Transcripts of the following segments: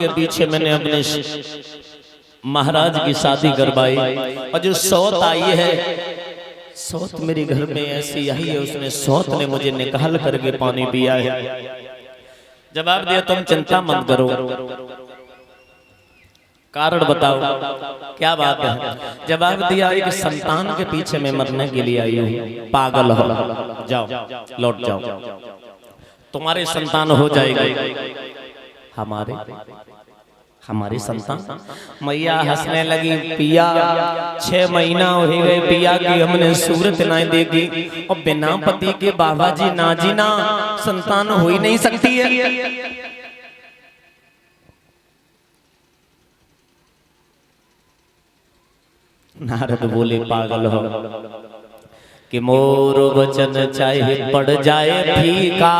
के पीछे मैंने अपने महाराज की शादी करवाई और जो सौत आई है, सौत मेरे घर में ऐसी आई है, उसने सौत ने मुझे निकाल करके पानी पिया है। जवाब दिया तुम चिंता मत करो, कारण बताओ क्या बात है। जवाब दिया एक संतान के पीछे मैं मरने के लिए आई हूँ, पागल हो जाओ लौट जाओ, तुम्हारे संतान हो जाएगा। हमारे संतान। मैया हंसने लगी, पिया 6 महीना हो गए पिया की हमने सूरत ना देखी और बिना पति के बाबा जी ना जीना संतान हो ही नहीं सकती है। नारद बोले पागल हो कि मोर वचन चाहे पड़ जाए फीका।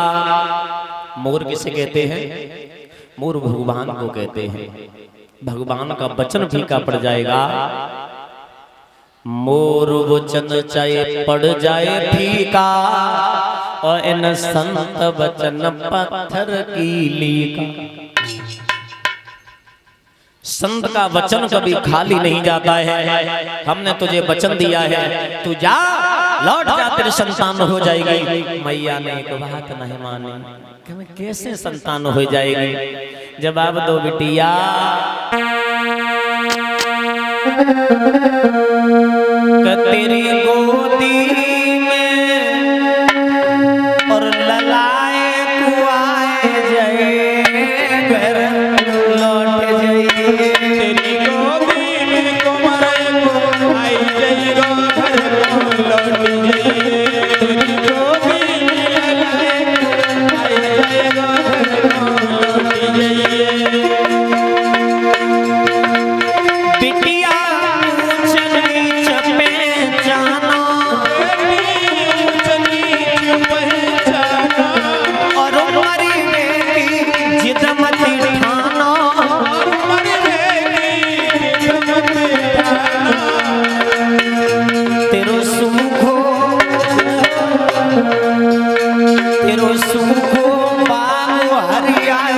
मोर किसे कहते हैं? मोर भगवान को कहते हैं। भगवान का वचन फीका पड़ जाएगा। मोर वचन चाहे पड़ जाए फीका और इन संत वचन पत्थर की लीका। संत का वचन कभी खाली नहीं जाता है। हमने तुझे वचन दिया है, तू जा लौट जा, तेरी संतान हो जाएगी। मैया ने एक बात नहीं मानी, कैसे संतान हो जाएगी? जवाब दो बिटिया, तेरी गोदी में और ललाए कुआए जाए घर लौट जाइए। तेरी गोदी में कुमार को आई जाइए घर लौट जाइए। तेरी गोदी में ललाए आई जाइएगा घर लौट जाइए। बिटिया चली चपे जाना, चली चपे जाना और मरी बेटी जिद मत ठाना, मरी बेटी जिद मत ठाना। तेरो सुखो बाबू हरियाए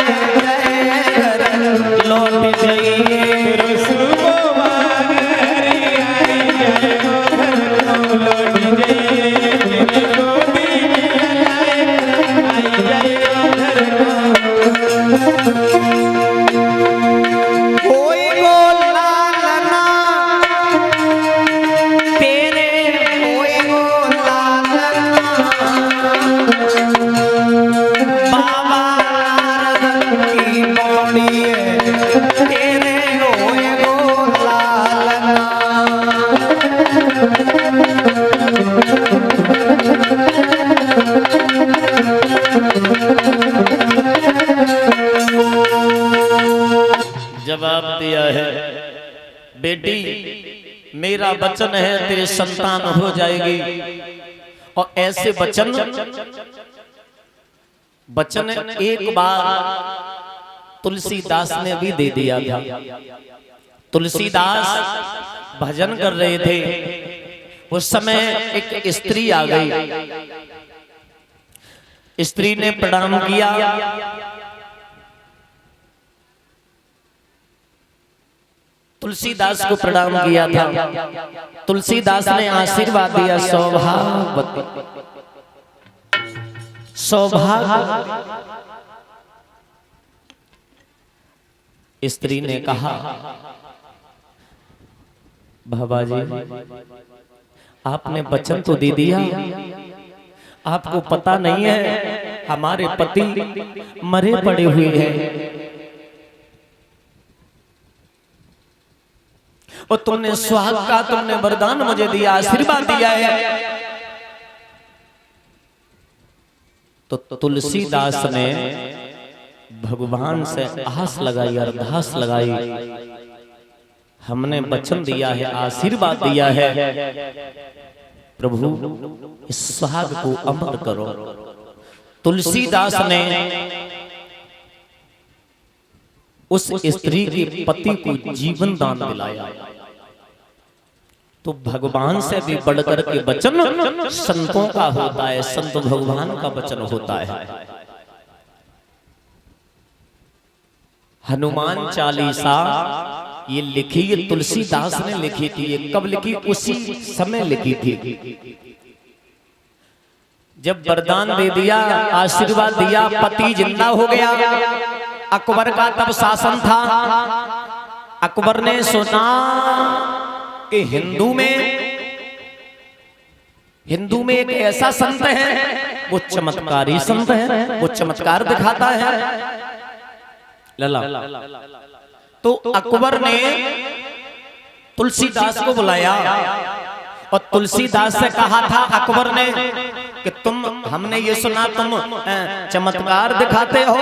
लौट जाइए। जवाब दिया है, बेटी मेरा वचन है तेरे संतान हो जाएगी। और ऐसे वचन एक बार तुलसीदास ने भी दे दिया था। तुलसीदास भजन कर रहे थे, उस समय एक स्त्री आ गई। स्त्री ने प्रणाम किया, तुलसीदास को प्रणाम किया था। तुलसीदास ने आशीर्वाद दिया, सौभाग्यवती सौभाग्य। स्त्री ने कहा, बाबा जी आपने वचन तो दे दिया, आपको पता नहीं है हमारे पति मरे पड़े हुए हैं और तुमने सुहाग का तुमने वरदान मुझे दिया, आशीर्वाद दिया है। तो तुलसीदास ने भगवान से आस लगाई, अरदास लगाई, हमने वचन दिया है, आशीर्वाद दिया है, प्रभु इस सुहाग को अमर करो। तुलसीदास ने उस स्त्री के पति को जीवन दान दिलाया। तो भगवान से भी बढ़कर के वचन संतों का होता है, संत भगवान का वचन होता है। हनुमान चालीसा ये लिखी, ये तुलसीदास ने लिखी थी। ये कब लिखी? उसी समय लिखी थी जब वरदान दे दिया, आशीर्वाद दिया, पति जिंदा हो गया। अकबर का तब शासन था। अकबर ने सुना कि हिंदू में एक ऐसा संत है, वो चमत्कारी संत है, वो चमत्कार दिखाता है। लला तो अकबर ने तुलसीदास को बुलाया और तुलसीदास से कहा था अकबर ने कि हमने ये सुना तुम चमत्कार दिखाते हो।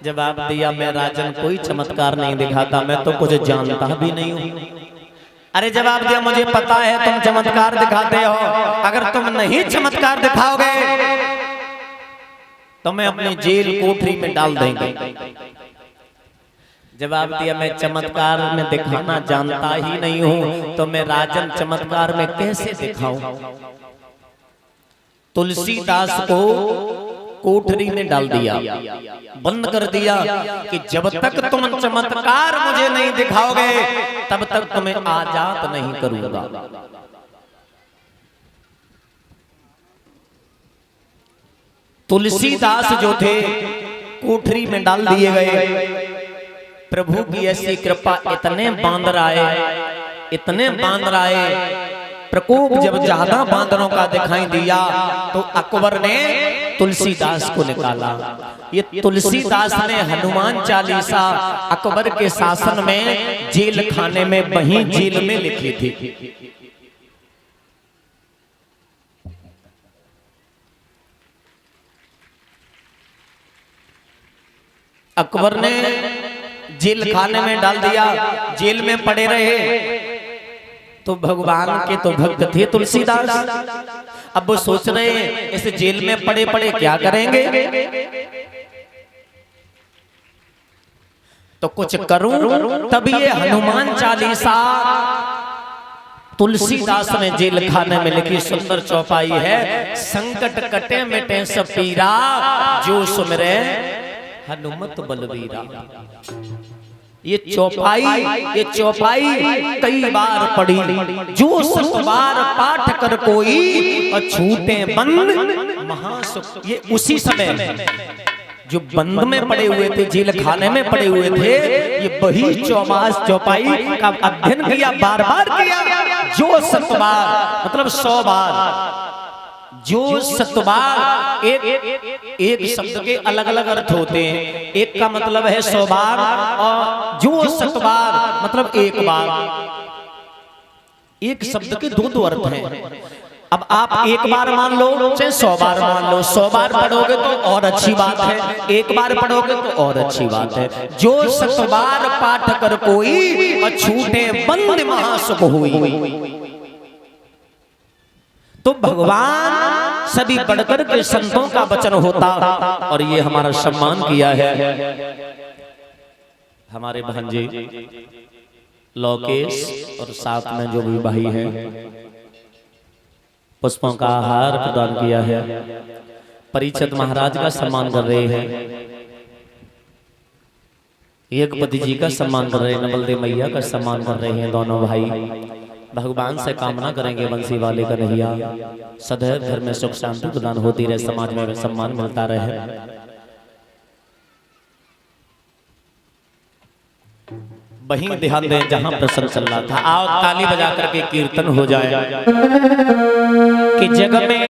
जवाब दिया, मैं राजन कोई चमत्कार नहीं दिखाता, मैं तो कुछ जानता भी नहीं हूं। अरे जवाब दिया, मुझे पता है तुम चमत्कार दिखाते हो, अगर तुम नहीं चमत्कार दिखाओगे तो मैं अपनी जेल कोठरी में डाल देंगे। जवाब दिया, मैं चमत्कार में दिखाना जानता ही नहीं हूं, तो मैं राजन चमत्कार में कैसे दिखाऊं। तुलसीदास को कोठरी में डाल दिया, बंद कर दिया कि जब तक तुम चमत्कार मुझे नहीं दिखाओगे तब तक तुम्हें आजाद नहीं करूंगा। तुलसीदास जो थे कोठरी में डाल दिए गए। प्रभु की ऐसी कृपा, इतने बांदर आए, प्रकोप जब ज्यादा बांदरों का दिखाई दिया तो अकबर ने तुलसीदास को निकाला। ये तुलसीदास ने हनुमान चालीसा अकबर के शासन में जेल खाने में, वहीं जेल में लिखी थी। अकबर ने जेल खाने में डाल दिया, जेल में पड़े रहे। तो भगवान के तो भक्त थे तुलसीदास। अब वो सोच रहे हैं इस जेल में पड़े पड़े क्या करेंगे, तो कुछ करूं। तभी ये हनुमान चालीसा तुलसीदास ने जेल खाने में लिखी सुंदर चौपाई है। संकट कटे मिटे सब पीरा, जो सुमिरे हनुमत बलवीरा। ये चौपाई कई बार पढ़ी, जो 7 बार पाठ कर कोई और छूटे बंद महासुख। ये उसी समय जो बंद में पड़े हुए थे, जेल खाने में पड़े हुए थे, ये वही चौपाई का अध्ययन किया, बार बार किया। जो 7 बार मतलब 100 बार, जो 7 बार। एक शब्द के अलग अलग अर्थ होते हैं। एक का मतलब है 100 बार, और जो 7 बार मतलब 1 बार। एक शब्द के दो अर्थ हैं। अब आप 1 बार मान लो चाहे 100 बार मान लो, 100 बार पढ़ोगे तो और अच्छी बात है, 1 बार पढ़ोगे तो और अच्छी बात है। जो 7 बार पाठ कर कोई और छूटे बंद महासुख हुई। तो भगवान सभी बढ़कर के संतों का वचन होता, और ये हमारा सम्मान किया है। हमारे भांजे लोकेश और साथ में जो भी भाई हैं, पुष्पों का हार प्रदान किया है। परीक्षित महाराज का सम्मान कर रहे हैं, एकपति जी का सम्मान कर रहे हैं, नवलदेव मैया का सम्मान कर रहे हैं। दोनों भाई भगवान से कामना करेंगे बंसी वाले का नैया सदैव घर में सुख शांति प्रदान होती रहे, समाज में सम्मान मिलता रहे। वहीं ध्यान दें जहां प्रसंग चल रहा था। आओ ताली बजा करके कीर्तन हो जाए कि जग में